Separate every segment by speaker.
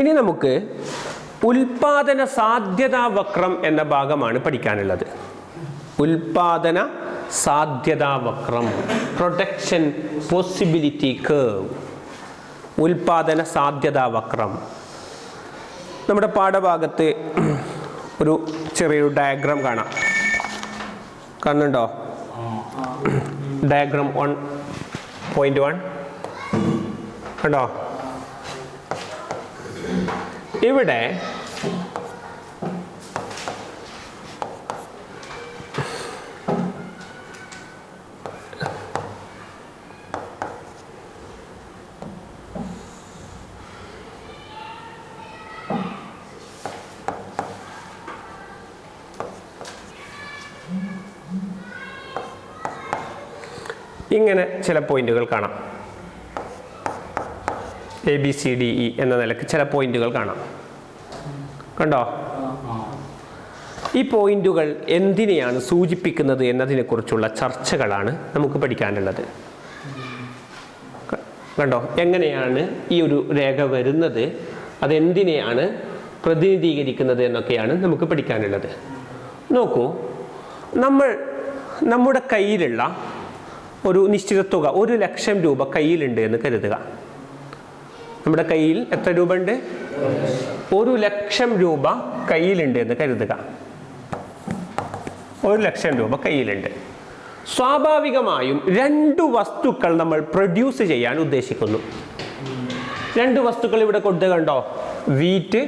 Speaker 1: ഇനി നമുക്ക് ഉൽപാദന സാധ്യതാ വക്രം എന്ന ഭാഗമാണ് പഠിക്കാനുള്ളത്. ഉൽപാദന സാധ്യതാ വക്രം, പ്രൊഡക്ഷൻ പോസിബിലിറ്റി കർവ്. ഉൽപാദന സാധ്യതാ വക്രം. നമ്മുടെ പാഠഭാഗത്ത് ഒരു ചെറിയൊരു ഡയഗ്രാം കാണാം. കാണുന്നുണ്ടോ? ഡയഗ്രാം 1.1 കണ്ടോ? ഇവിടെ ഇങ്ങനെ ചില പോയിന്റുകൾ കാണാം. ABCDE എന്ന നിലക്ക് ചില പോയിന്റുകൾ കാണാം. കണ്ടോ? ഈ പോയിന്റുകൾ എന്തിനെയാണ് സൂചിപ്പിക്കുന്നത് എന്നതിനെക്കുറിച്ചുള്ള ചർച്ചകളാണ് നമുക്ക് പഠിക്കാനുള്ളത്. കണ്ടോ? എങ്ങനെയാണ് ഈ ഒരു രേഖ വരുന്നത്, അതെന്തിനെയാണ് പ്രതിനിധീകരിക്കുന്നത് എന്നൊക്കെയാണ് നമുക്ക് പഠിക്കാനുള്ളത്. നോക്കൂ, നമ്മുടെ കയ്യിലുള്ള ഒരു നിശ്ചിത തുക 1,00,000 രൂപ കയ്യിലുണ്ട് എന്ന് കരുതുക. നമ്മുടെ കയ്യിൽ എത്ര രൂപ ഉണ്ട്? 1,00,000 രൂപ കയ്യിലുണ്ട് എന്ന് കരുതുക. 1,00,000 രൂപ കയ്യിലുണ്ട്. സ്വാഭാവികമായും 2 വസ്തുക്കൾ നമ്മൾ പ്രൊഡ്യൂസ് ചെയ്യാൻ ഉദ്ദേശിക്കുന്നു. 2 വസ്തുക്കൾ ഇവിടെ കൊടുത്ത് കണ്ടോ? Wheat,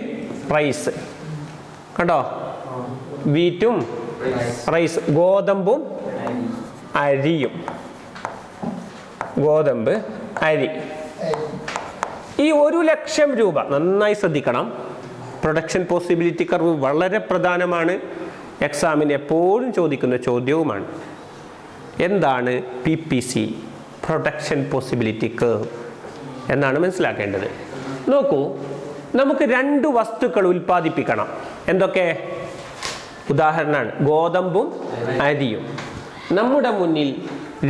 Speaker 1: rice. കണ്ടോ? വീറ്റും റൈസ്, ഗോതമ്പും അരിയും. ഗോതമ്പ്, അരി. ഈ 1,00,000 രൂപ നന്നായി ശ്രദ്ധിക്കണം. പ്രൊഡക്ഷൻ പോസിബിലിറ്റി കർവ് വളരെ പ്രധാനമാണ്. എക്സാമിന് എപ്പോഴും ചോദിക്കുന്ന ചോദ്യവുമാണ്. എന്താണ് PPC, പ്രൊഡക്ഷൻ പോസിബിലിറ്റി കർവ് എന്നാണ് മനസ്സിലാക്കേണ്ടത്. നോക്കൂ, നമുക്ക് 2 വസ്തുക്കൾ ഉൽപ്പാദിപ്പിക്കണം. എന്തൊക്കെ? ഉദാഹരണമാണ് ഗോതമ്പും അരിയും. നമ്മുടെ മുന്നിൽ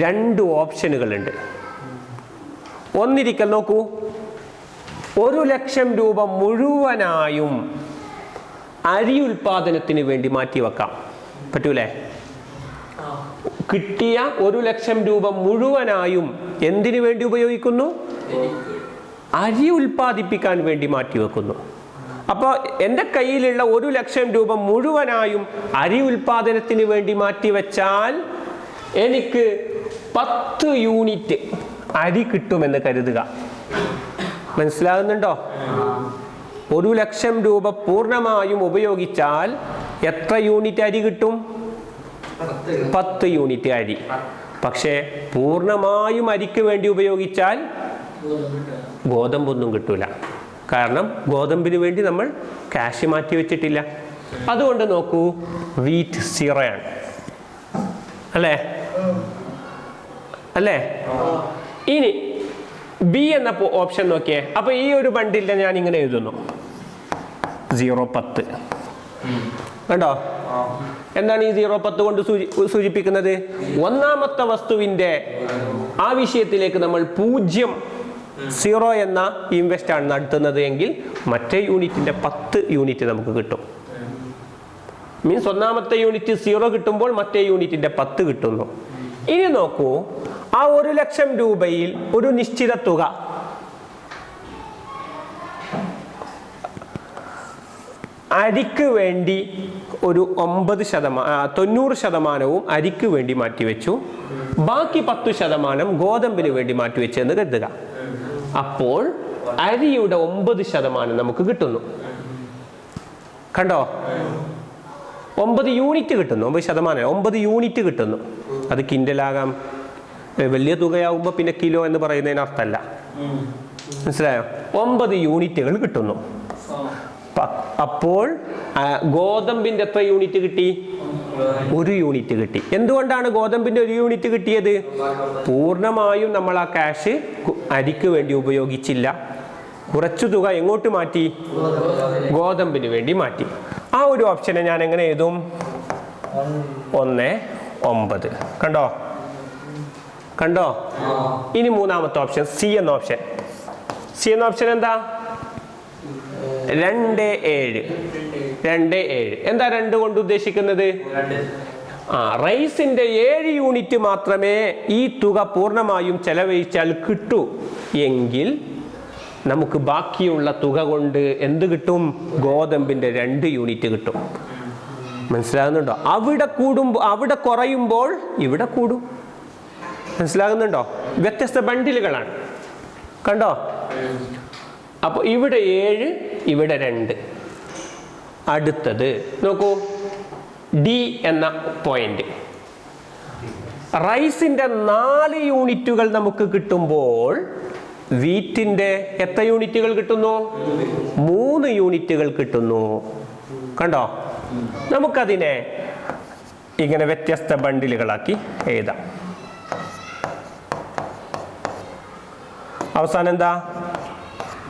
Speaker 1: 2 ഓപ്ഷനുകളുണ്ട്. ഒന്നിരിക്കൽ നോക്കൂ, 1,00,000 രൂപ മുഴുവനായും അരി ഉൽപാദനത്തിന് വേണ്ടി മാറ്റിവെക്കാം. പറ്റൂലേ? കിട്ടിയ 1,00,000 രൂപ മുഴുവനായും എന്തിനു വേണ്ടി ഉപയോഗിക്കുന്നു? അരി ഉൽപ്പാദിപ്പിക്കാൻ വേണ്ടി മാറ്റിവെക്കുന്നു. അപ്പോൾ എൻ്റെ കയ്യിലുള്ള 1,00,000 രൂപ മുഴുവനായും അരി ഉൽപാദനത്തിന് വേണ്ടി മാറ്റിവെച്ചാൽ എനിക്ക് 10 യൂണിറ്റ് അരി കിട്ടുമെന്ന് കരുതുക. മനസ്സിലാകുന്നുണ്ടോ? 1,00,000 രൂപ പൂർണ്ണമായും ഉപയോഗിച്ചാൽ എത്ര യൂണിറ്റ് അരി കിട്ടും? 10 യൂണിറ്റ് അരി. പക്ഷേ പൂർണ്ണമായും അരിക്ക് വേണ്ടി ഉപയോഗിച്ചാൽ ഗോതമ്പൊന്നും കിട്ടൂല. കാരണം ഗോതമ്പിന് വേണ്ടി നമ്മൾ ക്യാഷ് മാറ്റി വെച്ചിട്ടില്ല. അതുകൊണ്ട് നോക്കൂ, വീറ്റ് 0 ആണ്. അല്ലേ? അല്ലേ? ഇനി ബി എന്ന ഓപ്ഷൻ നോക്കിയേ. അപ്പൊ ഈ ഒരു ബണ്ടിൽ ഞാൻ ഇങ്ങനെ എഴുതുന്നു 0-10. കണ്ടോ? എന്താണ് ഈ 0-10 കൊണ്ട് സൂചിപ്പിക്കുന്നത്? ഒന്നാമത്തെ വസ്തുവിന്റെ ആ വിഷയത്തിലേക്ക് നമ്മൾ 0 എന്ന ഇൻവെസ്റ്റ് ആണ് നടത്തുന്നത് എങ്കിൽ മറ്റേ യൂണിറ്റിന്റെ 10 യൂണിറ്റ് നമുക്ക് കിട്ടും. മീൻസ് ഒന്നാമത്തെ യൂണിറ്റ് 0 കിട്ടുമ്പോൾ മറ്റേ യൂണിറ്റിന്റെ 10 കിട്ടുന്നു. ഇനി നോക്കൂ, ആ 1,00,000 രൂപയിൽ ഒരു നിശ്ചിത തുക അരിക്ക് വേണ്ടി ഒരു 90% അരിക്ക് വേണ്ടി മാറ്റിവെച്ചു. ബാക്കി 10% ഗോതമ്പിന് വേണ്ടി മാറ്റിവെച്ചെന്ന് കരുതുക. അപ്പോൾ അരിയുടെ 9% നമുക്ക് കിട്ടുന്നു. കണ്ടോ? 9 യൂണിറ്റ് കിട്ടുന്നു. 9% യൂണിറ്റ് കിട്ടുന്നു. അത് കിൻഡലാകാം. വലിയ തുകയാവുമ്പോൾ പിന്നെ കിലോ എന്ന് പറയുന്നതിന് അർത്ഥമല്ല. മനസ്സിലായോ? 9 യൂണിറ്റുകൾ കിട്ടുന്നു. അപ്പോൾ ഗോതമ്പിന്റെ എത്ര യൂണിറ്റ് കിട്ടി? 1 യൂണിറ്റ് കിട്ടി. എന്തുകൊണ്ടാണ് ഗോതമ്പിന്റെ 1 യൂണിറ്റ് കിട്ടിയത്? പൂർണ്ണമായും നമ്മൾ ആ ക്യാഷ് അരിക്ക് വേണ്ടി ഉപയോഗിച്ചില്ല. കുറച്ചു തുക എങ്ങോട്ട് മാറ്റി? ഗോതമ്പിന് വേണ്ടി മാറ്റി. ആ ഒരു ഓപ്ഷനെ ഞാൻ എങ്ങനെ എഴുതും? 1-9. കണ്ടോ? കണ്ടോ? ഇനി മൂന്നാമത്തെ ഓപ്ഷൻ സി എന്ന ഓപ്ഷൻ. സി എന്ന ഓപ്ഷൻ എന്താ? 27. എന്താ 2 കൊണ്ട് ഉദ്ദേശിക്കുന്നത്? റൈസിന്റെ 7 യൂണിറ്റ് മാത്രമേ ഈ തുക പൂർണ്ണമായും ചെലവഴിച്ചാൽ കിട്ടൂ എങ്കിൽ നമുക്ക് ബാക്കിയുള്ള തുക കൊണ്ട് എന്ത് കിട്ടും? ഗോതമ്പിന്റെ 2 യൂണിറ്റ് കിട്ടും. മനസ്സിലാകുന്നുണ്ടോ? അവിടെ കുറയുമ്പോൾ ഇവിടെ കൂടും. മനസ്സിലാകുന്നുണ്ടോ? വ്യത്യസ്ത ബണ്ടിലുകളാണ്. കണ്ടോ? അപ്പോൾ ഇവിടെ 7, ഇവിടെ 2. അടുത്തത് നോക്കൂ, ഡി എന്ന പോയിന്റ്. റൈസിന്റെ 4 യൂണിറ്റുകൾ നമുക്ക് കിട്ടുമ്പോൾ വീറ്റിന്റെ എത്ര യൂണിറ്റുകൾ കിട്ടുന്നു? 3 യൂണിറ്റുകൾ കിട്ടുന്നു. കണ്ടോ? നമുക്കതിനെ ഇങ്ങനെ വ്യത്യസ്ത ബണ്ടിലുകളാക്കി എഴുതാം. അവസാനം എന്താ?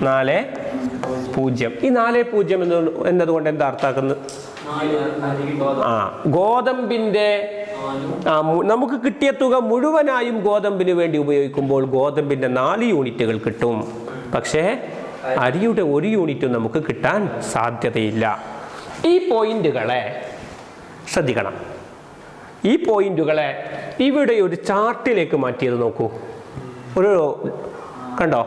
Speaker 1: 4-0. ഈ 4-0 എന്നതുകൊണ്ട് എന്താ അർത്ഥാക്കുന്നത്? ഗോതമ്പിന്റെ നമുക്ക് കിട്ടിയ തുക മുഴുവനായും ഗോതമ്പിന് വേണ്ടി ഉപയോഗിക്കുമ്പോൾ ഗോതമ്പിന്റെ 4 യൂണിറ്റുകൾ കിട്ടും. പക്ഷേ അരിയുടെ 1 യൂണിറ്റും നമുക്ക് കിട്ടാൻ സാധ്യതയില്ല. ഈ പോയിന്റുകളെ ശ്രദ്ധിക്കണം. ഈ പോയിന്റുകളെ ഇവിടെ ഒരു ചാർട്ടിലേക്ക് മാറ്റിയത് നോക്കൂ. കണ്ടോ?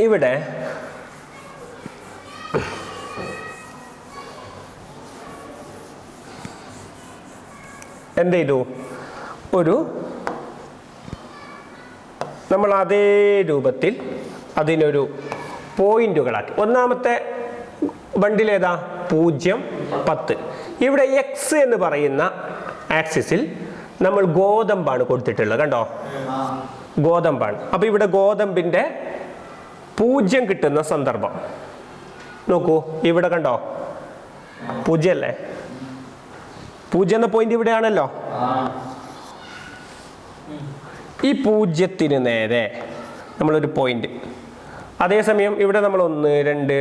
Speaker 1: ഇവിടെ എന്ത് ചെയ്തു? നമ്മൾ അതേ രൂപത്തിൽ അതിനൊരു പോയിന്റുകളാക്കി. ഒന്നാമത്തെ ബണ്ടിൽ ഏതാ? 0, 10. ഇവിടെ എക്സ് എന്ന് പറയുന്ന ആക്സിസിൽ നമ്മൾ ഗോതമ്പാണ് കൊടുത്തിട്ടുള്ളത്. കണ്ടോ? ഗോതമ്പാണ്. അപ്പൊ ഇവിടെ ഗോതമ്പിന്റെ 0 കിട്ടുന്ന സന്ദർഭം നോക്കൂ. ഇവിടെ കണ്ടോ? 0 അല്ലേ? 0 എന്ന പോയിന്റ് ഇവിടെയാണല്ലോ. ഈ 0-ന് നേരെ നമ്മളൊരു പോയിന്റ്. അതേസമയം ഇവിടെ നമ്മൾ 1, 2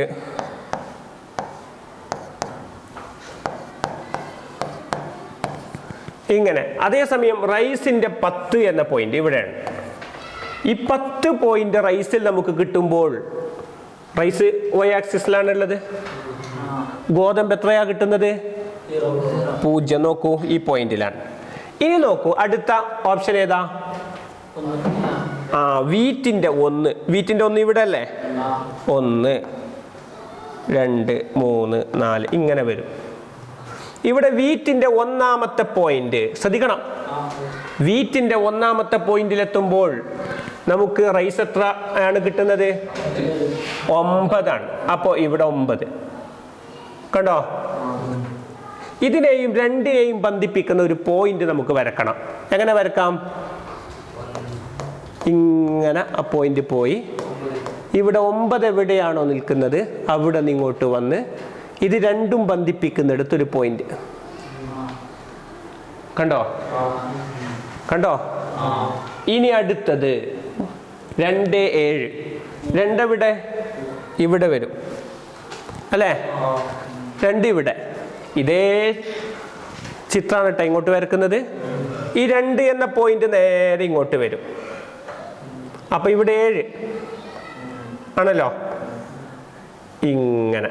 Speaker 1: ഇങ്ങനെ. അതേസമയം റൈസിന്റെ 10 എന്ന പോയിന്റ് ഇവിടെയാണ്. ഈ 10 പോയിന്റ് റൈസിൽ നമുക്ക് കിട്ടുമ്പോൾ, റൈസ് y ആക്സിസിലാണുള്ളത്, ഗോതമ്പ് എത്രയാ കിട്ടുന്നത്? 0. നോക്കൂ, ഈ പോയിന്റിലാണ്. ഇനി നോക്കൂ, അടുത്ത ഓപ്ഷൻ ഏതാ? വീറ്റിന്റെ 1. വീറ്റിന്റെ 1 ഇവിടെ അല്ലേ? 1, 2, 3, 4 ഇങ്ങനെ വരും. ഇവിടെ വീറ്റിന്റെ 1-ാമത്തെ പോയിന്റ് ശ്രദ്ധിക്കണം. വീറ്റിന്റെ 1-ാമത്തെ പോയിന്റിലെത്തുമ്പോൾ നമുക്ക് റൈസ് എത്ര ആണ് കിട്ടുന്നത്? 9 ആണ്. അപ്പോൾ ഇവിടെ 9. കണ്ടോ? ഇതിനെയും 2-നെയും ബന്ധിപ്പിക്കുന്ന ഒരു പോയിന്റ് നമുക്ക് വരക്കണം. എങ്ങനെ വരക്കാം? ഇങ്ങനെ ആ പോയിന്റ് പോയി ഇവിടെ 9 എവിടെയാണോ നിൽക്കുന്നത് അവിടെ നിന്ന് ഇങ്ങോട്ട് വന്ന് ഇത് രണ്ടും ബന്ധിപ്പിക്കുന്നിടത്തൊരു പോയിന്റ്. കണ്ടോ? ഇനി അടുത്തത് 2, 7. 2 എവിടെ? ഇവിടെ വരും അല്ലേ? 2 ഇവിടെ. ഇതേ ചിത്രമാണ് കേട്ടോ ഇങ്ങോട്ട് വരക്കുന്നത്. ഈ 2 എന്ന പോയിന്റ് നേരെ ഇങ്ങോട്ട് വരും. അപ്പൊ ഇവിടെ 7 ആണല്ലോ. ഇങ്ങനെ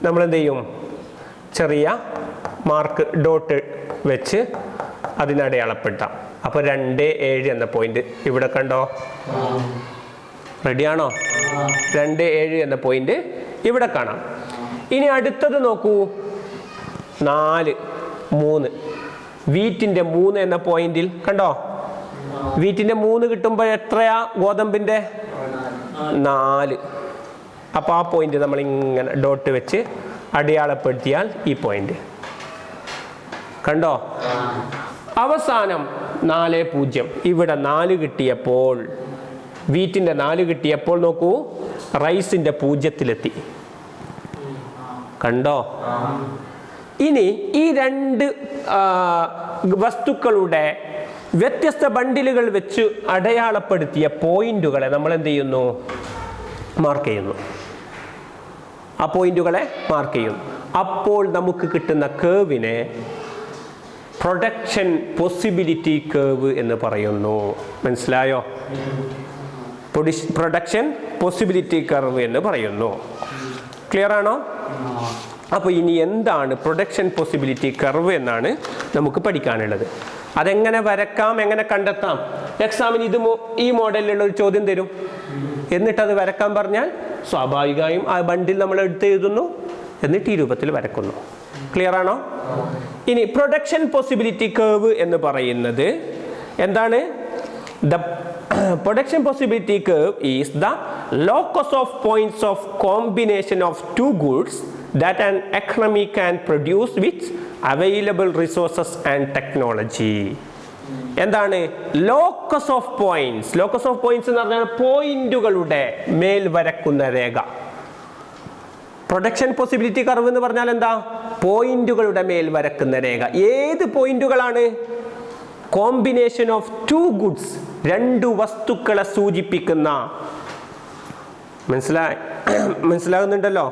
Speaker 1: നമ്മൾ എന്ത് ചെയ്യും? ചെറിയ മാർക്ക് ഡോട്ട് വെച്ച് അതിനടയാളപ്പെടുത്താം. അപ്പൊ 2, 7 എന്ന പോയിന്റ് ഇവിടെ കണ്ടോ? റെഡിയാണോ? 2, 7 എന്ന പോയിന്റ് ഇവിടെ കാണാം. ഇനി അടുത്തത് നോക്കൂ, 4, 3. വീറ്റിന്റെ 3 എന്ന പോയിന്റിൽ കണ്ടോ? വീറ്റിന്റെ 3 കിട്ടുമ്പോൾ എത്രയാ ഗോതമ്പിന്റെ? 4. അപ്പൊ ആ പോയിന്റ് നമ്മൾ ഇങ്ങനെ ഡോട്ട് വെച്ച് അടയാളപ്പെടുത്തിയാൽ ഈ പോയിന്റ് കണ്ടോ? അവസാനം 4, 0. ഇവിടെ 4 കിട്ടിയപ്പോൾ, വീറ്റിന്റെ 4 കിട്ടിയപ്പോൾ നോക്കൂ, റൈസിന്റെ 0-ലെത്തി. കണ്ടോ? ഇനി ഈ 2 വസ്തുക്കളുടെ വ്യത്യസ്ത ബണ്ടിലുകൾ വെച്ച് അടയാളപ്പെടുത്തിയ പോയിന്റുകളെ നമ്മൾ എന്ത് ചെയ്യുന്നു? മാർക്ക് ചെയ്യുന്നു. ആ പോയിന്റുകളെ മാർക്ക് ചെയ്യുന്നു. അപ്പോൾ നമുക്ക് കിട്ടുന്ന കേവിനെ പ്രൊഡക്ഷൻ പോസിബിലിറ്റി കേവ് എന്ന് പറയുന്നു. മനസ്സിലായോ? പ്രൊഡക്ഷൻ പോസിബിലിറ്റി കർവ് എന്ന് പറയുന്നു. ക്ലിയർ ആണോ? അപ്പോൾ ഇനി എന്താണ് പ്രൊഡക്ഷൻ പോസിബിലിറ്റി കർവ് എന്നാണ് നമുക്ക് പഠിക്കാനുള്ളത്. അതെങ്ങനെ വരക്കാം, എങ്ങനെ കണ്ടെത്താം? എക്സാമിന് ഈ മോഡലിലുള്ള ഒരു ചോദ്യം തരും, എന്നിട്ടത് വരക്കാൻ പറഞ്ഞാൽ സ്വാഭാവികമായും ആ ബണ്ടിൽ നമ്മൾ എടുത്ത് എഴുതുന്നു, എന്നിട്ട് ഈ രൂപത്തിൽ വരക്കുന്നു. ക്ലിയർ ആണോ? ഇനി പ്രൊഡക്ഷൻ പോസിബിലിറ്റി കർവ് എന്ന് പറയുന്നത് എന്താണ്? The production possibility curve is the locus of points of combination of two goods that an economy can produce with available resources and technology. എന്താണ് locus of points? Locus of points എന്ന് പറഞ്ഞാൽ പോയിന്റുകളുടെ മേൽ വരക്കുന്ന രേഖ. Production possibility curve എന്ന് പറഞ്ഞാൽ എന്താ? പോയിന്റുകളുടെ മേൽ വരക്കുന്ന രേഖ. ഏത് പോയിന്റുകളാണ്? കോമ്പിനേഷൻ ഓഫ് ടു ഗുഡ്സ്, രണ്ട് വസ്തുക്കളെ സൂചിപ്പിക്കുന്ന. മനസ്സിലാകുന്നുണ്ടല്ലോ?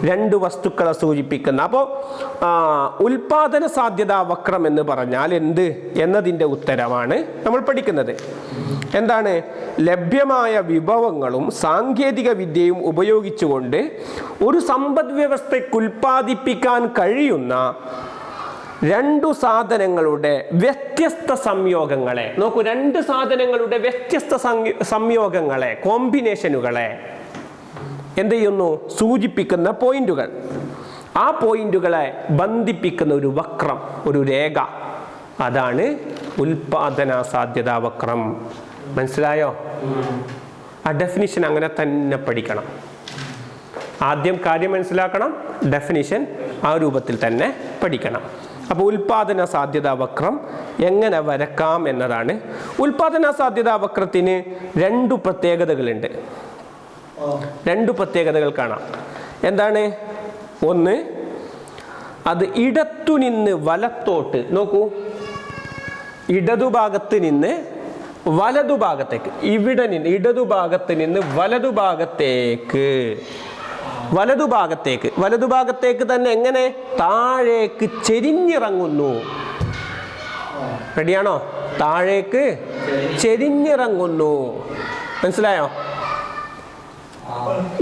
Speaker 1: രണ്ട് വസ്തുക്കളെ സൂചിപ്പിക്കുന്ന. അപ്പോൾ ഉൽപാദന സാധ്യതാ വക്രം എന്ന് പറഞ്ഞാൽ എന്ത് എന്നതിൻ്റെ ഉത്തരമാണ് നമ്മൾ പഠിക്കുന്നത്. എന്താണ്? ലഭ്യമായ വിഭവങ്ങളും സാങ്കേതിക വിദ്യയും ഉപയോഗിച്ചുകൊണ്ട് ഒരു സമ്പദ് വ്യവസ്ഥയ്ക്ക് ഉൽപ്പാദിപ്പിക്കാൻ കഴിയുന്ന രണ്ടു സാധനങ്ങളുടെ വ്യത്യസ്ത സംയോഗങ്ങളെ, നോക്കൂ, രണ്ട് സാധനങ്ങളുടെ വ്യത്യസ്ത സംയോഗങ്ങളെ, കോമ്പിനേഷനുകളെ എന്ത് ചെയ്യുന്നു? സൂചിപ്പിക്കുന്ന പോയിന്റുകൾ. ആ പോയിന്റുകളെ ബന്ധിപ്പിക്കുന്ന ഒരു വക്രം, ഒരു രേഖ, അതാണ് ഉൽപാദന സാധ്യതാ വക്രം. മനസ്സിലായോ? ആ ഡെഫിനിഷൻ അങ്ങനെ തന്നെ പഠിക്കണം. ആദ്യം കാര്യം മനസ്സിലാക്കണം, ഡെഫിനിഷൻ ആ രൂപത്തിൽ തന്നെ പഠിക്കണം. അപ്പോൾ ഉൽപാദന സാധ്യതാ വക്രം എങ്ങനെ വരക്കാം എന്നതാണ്. ഉൽപാദന സാധ്യതാ വക്രത്തിന് രണ്ട് പ്രത്യേകതകളുണ്ട്. രണ്ട് പ്രത്യേകതകൾ കാണാം. എന്താണ്? ഒന്ന്, അത് ഇടത്തു നിന്ന് വലത്തോട്ട്, നോക്കൂ, ഇടതുഭാഗത്ത് നിന്ന് വലതുഭാഗത്തേക്ക്, ഇവിടെ നിന്ന് ഇടതുഭാഗത്ത് നിന്ന് വലതുഭാഗത്തേക്ക് തന്നെ എങ്ങനെ? താഴേക്ക് ചെരിഞ്ഞിറങ്ങുന്നു. റെഡിയാണോ? താഴേക്ക് ചെരിഞ്ഞിറങ്ങുന്നു. മനസ്സിലായോ?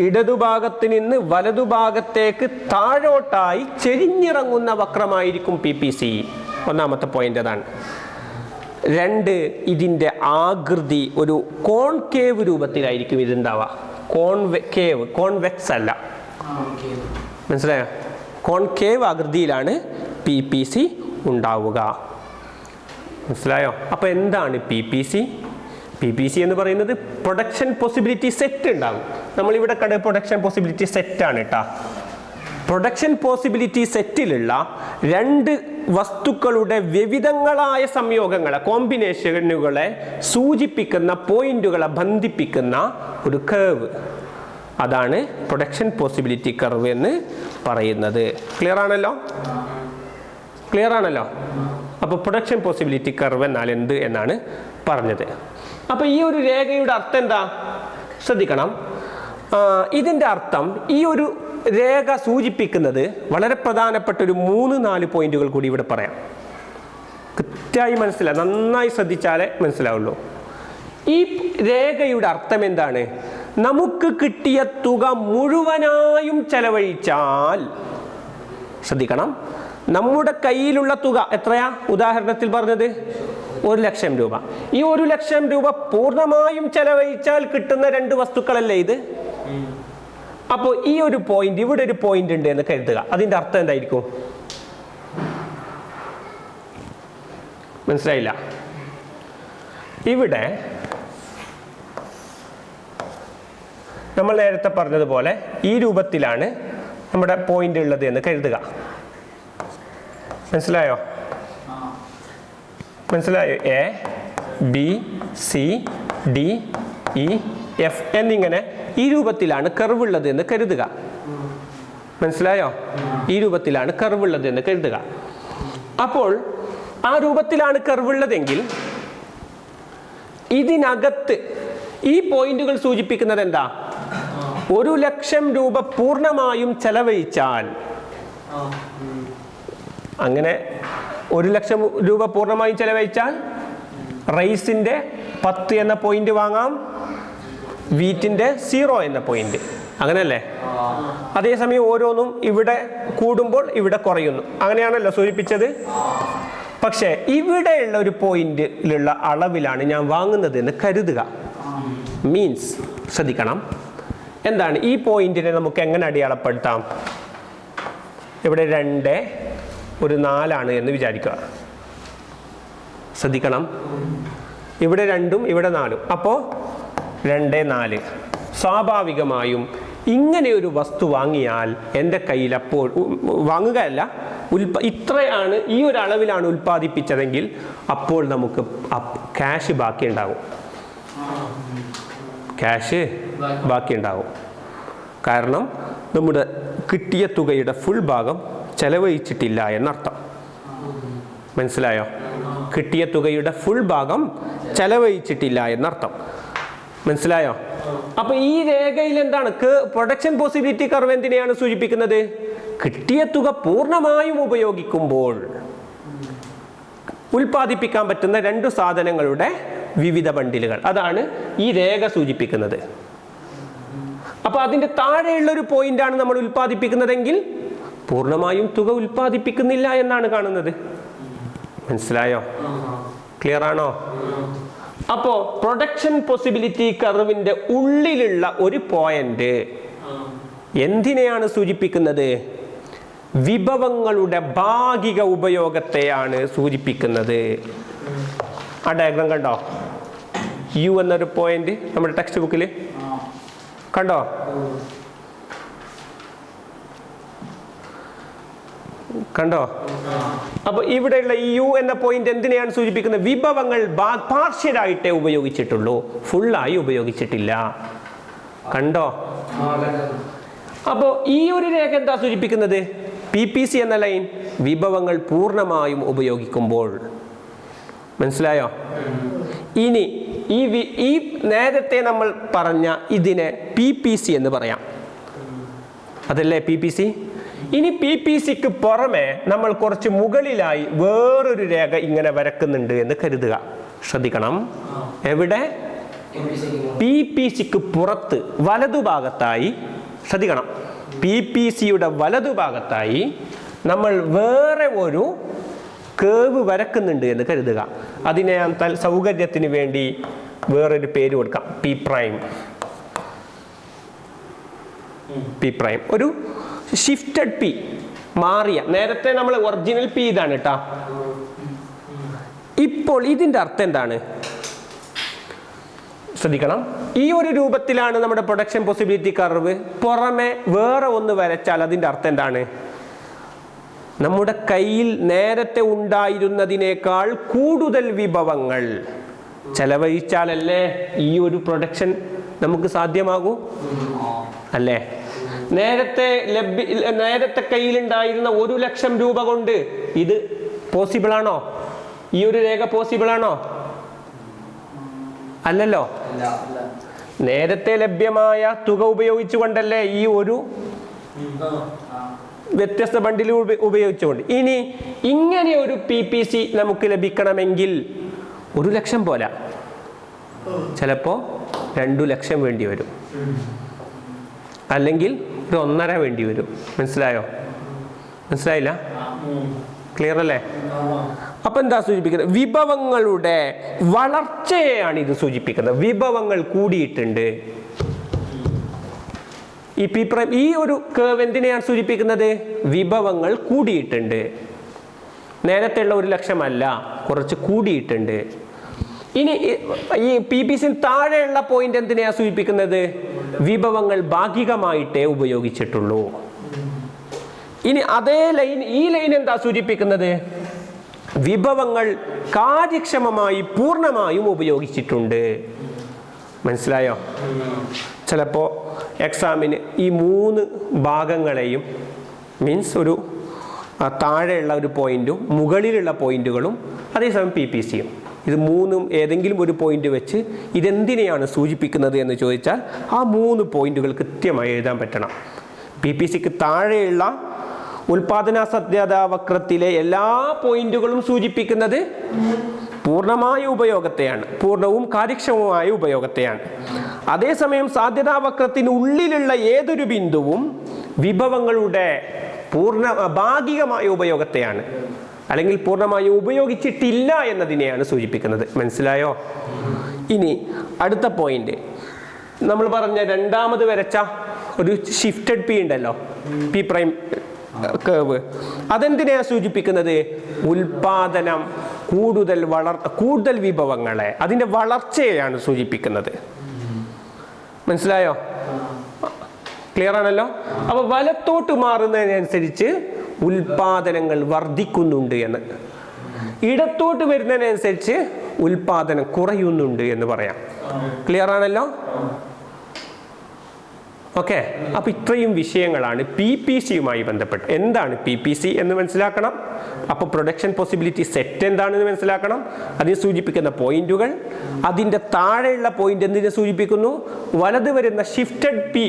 Speaker 1: ഇടതുഭാഗത്ത് നിന്ന് വലതുഭാഗത്തേക്ക് താഴോട്ടായി ചെരിഞ്ഞിറങ്ങുന്ന വക്രമായിരിക്കും PPC. ഒന്നാമത്തെ പോയിന്റ് അതാണ്. രണ്ട്, ഇതിൻ്റെ ആകൃതി ഒരു കോൺകേവ് രൂപത്തിലായിരിക്കും ഇതുണ്ടാവുക. കോൺവെക്സ് അല്ല. മനസ്സിലായോ? കോൺകേവ് ആകൃതിയിലാണ് PPC ഉണ്ടാവുക. മനസ്സിലായോ? അപ്പോൾ എന്താണ് PPC എന്ന് പറയുന്നത്? പ്രൊഡക്ഷൻ പോസിബിലിറ്റി സെറ്റ് ഉണ്ടാകും. നമ്മളിവിടെ കണ്ട പ്രൊഡക്ഷൻ പോസിബിലിറ്റി സെറ്റാണ് കേട്ടോ. പ്രൊഡക്ഷൻ പോസിബിലിറ്റി സെറ്റിലുള്ള രണ്ട് വസ്തുക്കളുടെ വിവിധങ്ങളായ സംയോഗങ്ങളെ, കോമ്പിനേഷനുകളെ സൂചിപ്പിക്കുന്ന പോയിന്റുകളെ ബന്ധിപ്പിക്കുന്ന ഒരു കർവ്, അതാണ് പ്രൊഡക്ഷൻ പോസിബിലിറ്റി കർവ് എന്ന് പറയുന്നത്. ക്ലിയർ ആണല്ലോ? അപ്പോൾ പ്രൊഡക്ഷൻ പോസിബിലിറ്റി കർവ് എന്നാൽ എന്ത് എന്നാണ് പറഞ്ഞത്. അപ്പോൾ ഈ ഒരു രേഖയുടെ അർത്ഥം എന്താ? ശ്രദ്ധിക്കണം. ഇതിൻ്റെ അർത്ഥം, ഈ ഒരു രേഖ സൂചിപ്പിക്കുന്നത് വളരെ പ്രധാനപ്പെട്ട ഒരു 3-4 പോയിന്റുകൾ കൂടി ഇവിടെ പറയാം. കൃത്യമായി നന്നായി ശ്രദ്ധിച്ചാലേ മനസ്സിലാവുള്ളൂ. ഈ രേഖയുടെ അർത്ഥം എന്താണ്? നമുക്ക് കിട്ടിയ തുക മുഴുവനായും ചെലവഴിച്ചാൽ, ശ്രദ്ധിക്കണം, നമ്മുടെ കയ്യിലുള്ള തുക എത്രയാ? ഉദാഹരണത്തിൽ പറഞ്ഞത് 1,00,000 രൂപ. ഈ 1,00,000 രൂപ പൂർണ്ണമായും ചെലവഴിച്ചാൽ കിട്ടുന്ന രണ്ട് വസ്തുക്കളല്ലേ ഇത്? അപ്പോൾ ഈ ഒരു പോയിന്റ്, ഇവിടെ ഒരു പോയിന്റ് ഉണ്ട് എന്ന് കരുതുക. അതിൻ്റെ അർത്ഥം എന്തായിരിക്കും? മനസ്സിലായില്ല? ഇവിടെ നമ്മൾ നേരത്തെ പറഞ്ഞതുപോലെ ഈ രൂപത്തിലാണ് നമ്മുടെ പോയിന്റ് ഉള്ളത് എന്ന് കരുതുക. മനസ്സിലായോ? A, B, C, D, E, F എന്നിങ്ങനെ ഈ രൂപത്തിലാണ് കർവ് ഉള്ളത് എന്ന് കരുതുക. മനസ്സിലായോ? ഈ രൂപത്തിലാണ് കർവ് ഉള്ളത് എന്ന് കരുതുക. അപ്പോൾ ആ രൂപത്തിലാണ് കർവ് ഉള്ളതെങ്കിൽ ഇതിനകത്ത് ഈ പോയിന്റുകൾ സൂചിപ്പിക്കുന്നത് എന്താ? 1,00,000 രൂപ പൂർണ്ണമായും ചെലവഴിച്ചാൽ, അങ്ങനെ 1,00,000 രൂപ പൂർണ്ണമായും ചെലവഴിച്ചാൽ റൈസിൻ്റെ 10 എന്ന പോയിന്റ് വാങ്ങാം, വീറ്റിൻ്റെ 0 എന്ന പോയിന്റ്, അങ്ങനെയല്ലേ? അതേസമയം ഓരോന്നും ഇവിടെ കൂടുമ്പോൾ ഇവിടെ കുറയുന്നു, അങ്ങനെയാണല്ലോ സൂചിപ്പിച്ചത്. പക്ഷേ ഇവിടെയുള്ള ഒരു പോയിന്റിലുള്ള അളവിലാണ് ഞാൻ വാങ്ങുന്നത് എന്ന് കരുതുക. മീൻസ് ശ്രദ്ധിക്കണം, എന്താണ് ഈ പോയിന്റിനെ നമുക്ക് എങ്ങനെ അടയാളപ്പെടുത്താം? ഇവിടെ 2 ഒരു 4 എന്ന് വിചാരിക്കുക. ശ്രദ്ധിക്കണം, ഇവിടെ 2ഉം ഇവിടെ 4ഉം, അപ്പോൾ 2, 4. സ്വാഭാവികമായും ഇങ്ങനെ ഒരു വസ്തു വാങ്ങിയാൽ എൻ്റെ കയ്യിൽ അപ്പോൾ വാങ്ങുകയല്ല, ഇത്രയാണ്, ഈ ഒരു അളവിലാണ് ഉൽപ്പാദിപ്പിച്ചതെങ്കിൽ അപ്പോൾ നമുക്ക് ക്യാഷ് ബാക്കി ഉണ്ടാകും. ക്യാഷ് ബാക്കി ഉണ്ടാകും. കാരണം നമ്മുടെ കിട്ടിയ തുകയുടെ ഫുൾ ഭാഗം ചെലവഴിച്ചിട്ടില്ല എന്നർത്ഥം. മനസ്സിലായോ? കിട്ടിയ തുകയുടെ ഫുൾ ഭാഗം ചെലവഴിച്ചിട്ടില്ല എന്നർത്ഥം. മനസ്സിലായോ? അപ്പൊ ഈ രേഖയിൽ എന്താണ് പ്രൊഡക്ഷൻ പോസിബിലിറ്റി കർവ് എന്തിനെയാണ് സൂചിപ്പിക്കുന്നത്? കിട്ടിയ തുക പൂർണ്ണമായും ഉപയോഗിക്കുമ്പോൾ ഉൽപ്പാദിപ്പിക്കാൻ പറ്റുന്ന 2 സാധനങ്ങളുടെ വിവിധ ബണ്ടിലുകൾ, അതാണ് ഈ രേഖ സൂചിപ്പിക്കുന്നത്. അപ്പൊ അതിന്റെ താഴെയുള്ള ഒരു പോയിന്റാണ് നമ്മൾ ഉൽപ്പാദിപ്പിക്കുന്നതെങ്കിൽ പൂർണ്ണമായും തുക ഉൽപ്പാദിപ്പിക്കുന്നില്ല എന്നാണ് കാണുന്നത്. മനസ്സിലായോ? ക്ലിയർ ആണോ? അപ്പോ പ്രൊഡക്ഷൻ പോസിബിലിറ്റി കർവിന്റെ ഉള്ളിലുള്ള ഒരു പോയിന്റ് എന്തിനെയാണ് സൂചിപ്പിക്കുന്നത്? വിഭവങ്ങളുടെ ഭാഗിക ഉപയോഗത്തെയാണ് സൂചിപ്പിക്കുന്നത്. ആ ഡയഗ്രാം കണ്ടോ? യു എന്നൊരു പോയിന്റ് നമ്മുടെ ടെക്സ്റ്റ് ബുക്കിൽ കണ്ടോ? കണ്ടോ? അപ്പൊ ഇവിടെയുള്ള ഈ യു എന്ന പോയിന്റ് എന്തിനെയാണ് സൂചിപ്പിക്കുന്നത്? വിഭവങ്ങൾ പാർഷ്യലായിട്ടേ ഉപയോഗിച്ചിട്ടുള്ളൂ, ഫുള്ളായി ഉപയോഗിച്ചിട്ടില്ല. കണ്ടോ? അപ്പോ ഈ ഒരു രേഖ എന്താ സൂചിപ്പിക്കുന്നത്? PPC എന്ന ലൈൻ വിഭവങ്ങൾ പൂർണ്ണമായും ഉപയോഗിക്കുമ്പോൾ. മനസ്സിലായോ? ഇനി ഈ നേരത്തെ നമ്മൾ പറഞ്ഞ ഇതിനെ PPC എന്ന് പറയാം, അതല്ലേ PPC? ഇനി PPCക്ക് പുറമെ നമ്മൾ കുറച്ച് മുകളിലായി വേറൊരു രേഖ ഇങ്ങനെ വരക്കുന്നുണ്ട് എന്ന് കരുതുക. ശ്രദ്ധിക്കണം, എവിടെ? PPCക്ക് പുറത്ത് വലതുഭാഗത്തായി, ശ്രദ്ധിക്കണം, PPCയുടെ വലതുഭാഗത്തായി നമ്മൾ വേറെ ഒരു കേവ് വരക്കുന്നുണ്ട് എന്ന് കരുതുക. അതിനെ ഞാൻ സൗകര്യത്തിന് വേണ്ടി വേറൊരു പേര് കൊടുക്കാം, P പ്രൈം. ഒരു ഷിഫ്റ്റഡ് P, മാറിയ. നേരത്തെ നമ്മൾ ഒറിജിനൽ P ഇതാണ് കേട്ടോ. ഇപ്പോൾ ഇതിന്റെ അർത്ഥം എന്താണ്? ശ്രദ്ധിക്കണം, ഈ ഒരു രൂപത്തിലാണ് നമ്മുടെ പ്രൊഡക്ഷൻ പോസിബിലിറ്റി കർവ്. പുറമെ വേറെ ഒന്ന് വരച്ചാൽ അതിന്റെ അർത്ഥം എന്താണ്? നമ്മുടെ കയ്യിൽ നേരത്തെ ഉണ്ടായിരുന്നതിനേക്കാൾ കൂടുതൽ വിഭവങ്ങൾ ചെലവഴിച്ചാലല്ലേ ഈ ഒരു പ്രൊഡക്ഷൻ നമുക്ക് സാധ്യമാകൂ, അല്ലേ? നേരത്തെ കയ്യിലുണ്ടായിരുന്ന 1 ലക്ഷം രൂപ കൊണ്ട് ഇത് പോസിബിൾ ആണോ? ഈ ഒരു രേഖ പോസിബിൾ ആണോ? അല്ലല്ലോ. നേരത്തെ ലഭ്യമായ തുക ഉപയോഗിച്ചുകൊണ്ടല്ലേ ഈ ഒരു വ്യത്യസ്ത ബണ്ടിൽ ഉപയോഗിച്ചുകൊണ്ട്. ഇനി ഇങ്ങനെ ഒരു PPC നമുക്ക് ലഭിക്കണമെങ്കിൽ 1 ലക്ഷം പോരാ, ചിലപ്പോ 2 ലക്ഷം വേണ്ടി വരും, അല്ലെങ്കിൽ 1.5 വേണ്ടി വരും. മനസ്സിലായോ? മനസ്സിലായില്ല? ക്ലിയർ അല്ലേ? അപ്പൊ എന്താ സൂചിപ്പിക്കുന്നത്? വിഭവങ്ങളുടെ വളർച്ചയെയാണ് ഇത് സൂചിപ്പിക്കുന്നത്. വിഭവങ്ങൾ കൂടിയിട്ടുണ്ട്. ഈ P പ്രൈം, ഈ ഒരു കേവ് എന്തിനെയാണ് സൂചിപ്പിക്കുന്നത്? വിഭവങ്ങൾ കൂടിയിട്ടുണ്ട്. നേരത്തെ ഉള്ള 1 ലക്ഷം അല്ല, കുറച്ച് കൂടിയിട്ടുണ്ട്. ഇനി ഈ PPC താഴെയുള്ള പോയിന്റ് എന്തിനെയാണ് സൂചിപ്പിക്കുന്നത്? വിഭവങ്ങൾ ഭാഗികമായിട്ടേ ഉപയോഗിച്ചിട്ടുള്ളൂ. ഇനി അതേ ലൈൻ, ഈ ലൈൻ എന്താ സൂചിപ്പിക്കുന്നത്? വിഭവങ്ങൾ കാര്യക്ഷമമായി പൂർണ്ണമായും ഉപയോഗിച്ചിട്ടുണ്ട്. മനസ്സിലായോ? ചിലപ്പോൾ എക്സാമിന് ഈ 3 ഭാഗങ്ങളെയും, മീൻസ് ഒരു താഴെയുള്ള ഒരു പോയിന്റും മുകളിലുള്ള പോയിന്റുകളും അതേസമയം PPCയും, ഇത് 3ഉം ഏതെങ്കിലും ഒരു പോയിന്റ് വെച്ച് ഇതെന്തിനെയാണ് സൂചിപ്പിക്കുന്നത് എന്ന് ചോദിച്ചാൽ ആ 3 പോയിന്റുകൾ കൃത്യമായി എഴുതാൻ പറ്റണം. PPCക്ക് താഴെയുള്ള ഉൽപാദന സാധ്യതാ വക്രത്തിലെ എല്ലാ പോയിന്റുകളും സൂചിപ്പിക്കുന്നത് പൂർണ്ണമായ ഉപയോഗത്തെയാണ്, പൂർണ്ണവും കാര്യക്ഷമവുമായ ഉപയോഗത്തെയാണ്. അതേസമയം സാധ്യതാവക്രത്തിനുള്ളിലുള്ള ഏതൊരു ബിന്ദുവും വിഭവങ്ങളുടെ ഭാഗികമായ ഉപയോഗത്തെയാണ്, അല്ലെങ്കിൽ പൂർണ്ണമായി ഉപയോഗിച്ചിട്ടില്ല എന്നതിനെയാണ് സൂചിപ്പിക്കുന്നത്. മനസ്സിലായോ? ഇനി അടുത്ത പോയിന്റ്, നമ്മൾ പറഞ്ഞ രണ്ടാമത് വരച്ച ഒരു ഷിഫ്റ്റഡ് പി ഉണ്ടല്ലോ, പി പ്രൈം കേവ്, അതെന്തിനെയാണ് സൂചിപ്പിക്കുന്നത്? ഉൽപാദനം, കൂടുതൽ വിഭവങ്ങളെ, അതിൻ്റെ വളർച്ചയെയാണ് സൂചിപ്പിക്കുന്നത്. മനസ്സിലായോ? ക്ലിയർ ആണല്ലോ? അപ്പൊ വലത്തോട്ട് മാറുന്നതിനനുസരിച്ച് ഉൽപാദനങ്ങൾ വർദ്ധിക്കുന്നുണ്ട് എന്ന്, ഇടത്തോട്ട് വരുന്നതിനനുസരിച്ച് ഉൽപാദനം കുറയുന്നുണ്ട് എന്ന് പറയാം. ക്ലിയർ ആണല്ലോ? ഓക്കെ. അപ്പൊ ഇത്രയും വിഷയങ്ങളാണ് PPC-യുമായി ബന്ധപ്പെട്ട്. എന്താണ് PPC എന്ന് മനസ്സിലാക്കണം. അപ്പോൾ പ്രൊഡക്ഷൻ പോസിബിലിറ്റി സെറ്റ് എന്താണെന്ന് മനസ്സിലാക്കണം. അതിനെ സൂചിപ്പിക്കുന്ന പോയിന്റുകൾ, അതിൻ്റെ താഴെയുള്ള പോയിന്റ് എന്തിനെ സൂചിപ്പിക്കുന്നു, വലത് വരുന്ന ഷിഫ്റ്റഡ് പി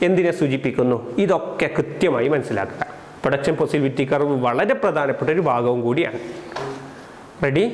Speaker 1: എന്തിനെ സൂചിപ്പിക്കുന്നു, ഇതൊക്കെ കൃത്യമായി മനസ്സിലാക്കുക. പ്രൊഡക്ഷൻ പോസിബിലിറ്റി കർവ് വളരെ പ്രധാനപ്പെട്ട ഒരു ഭാഗവും കൂടിയാണ്. റെഡി?